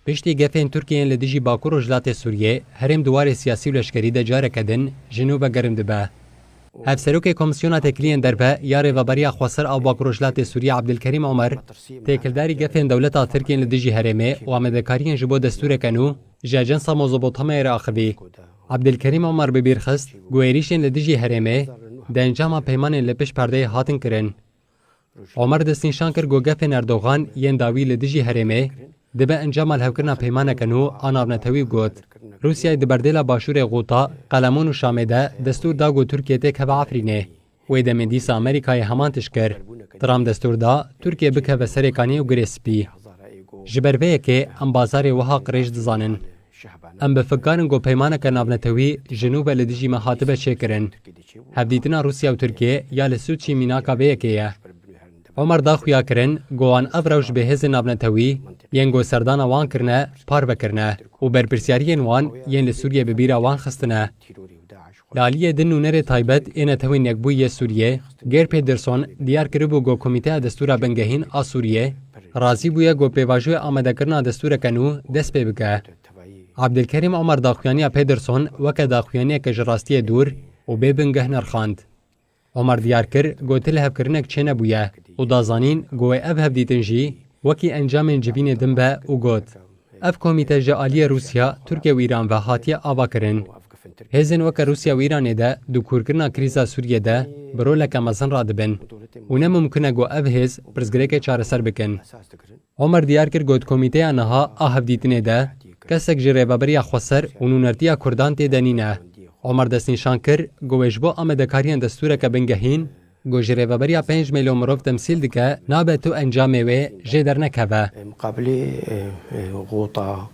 پشتی گفین ترکیه لدیجی باکور و جلات سوریه هرم دوار سیاسی و لشکری ده جاره کدن جنوب گرم دبه. افسروک کمیسیون تکلیه دربه یاره و بریا خسر او باکور و جلات سوریه عبدالکریم عمر تکلداری گفین دولت ترکیه لدیجی هرمه و آمدکاریان جبو دستور کنو جاجنس مضبوط همه را آخبی. عبدالکریم عمر ببیرخست گویریشن لدیجی هرمه ده انجام پیمان لپش پرده هاتن کرن. عمر دستنشان کر گوگفین اردوغان ین داوی لدیجی هرمه دبه انجام الهوکرنا پیمانه کنو آنابنتوی گوت. روسیای دبردیلا باشور غوطا قلمون و شامده دستور دا گو ترکیه تک هبه عفرینه. وی دمین دیسا امریکای همان تشکر. ترام دستور دا ترکیه بکه و سریکانی و گریسپی. جبرویه که ام بازار وها قریش دزانن. ام بفکارن گو پیمانه که نابنتوی جنوب لدیجی مخاطبه چه کرن. هفدیتنا روسیا و ترکیه یا لسوچی میناکا بیه که عمر دا خویا کرن گوان افروش به هز نابنتوی ین گو سردان وان کرنه پار بکرنه و برپرسیارین وان ین لسوریه ببیره وان خستنه. لالیه دن نونر تایبت اینه توین یکبوی سوریه گیر پیدرسون دیار کربو گو کمیته دستور بنگهین آ سوریه رازی بویا گو پیواجو آمده کرنا دستور کنو دست پی بگه. عبدالکریم عمر داخویانی پیدرسون وکه داخویانی که جراستی دور و بی بنگه نرخاند. عمر دیار کر گو تل هف کرنک چه نبویه و دازانین گوی اف هف دیتن جی وکی انجام جبین دنبه و گوت. اف کمیته جالی روسیا، ترکیه و ایران و هاتیه آوا کرن. هزین وک روسیا و ایران ده دو کورکرنا کریزا سوریه ده برو لکه مزن را دبن. و نممکنه گو اف هز پرزگریک چاره سر بکن. عمر دیار کر گوت کمیته آنها آهف دیتنه ده کسک جره و بریا خسر و نونرتیا کردان تی دنینه. عمر دستنشان کر گویش با آمدکاریان دستور که بنگهین گوجره و بریا 5 میلیون مروف تمثیل دکه نابه تو انجامه و جدر نکوه. مقابل غوطا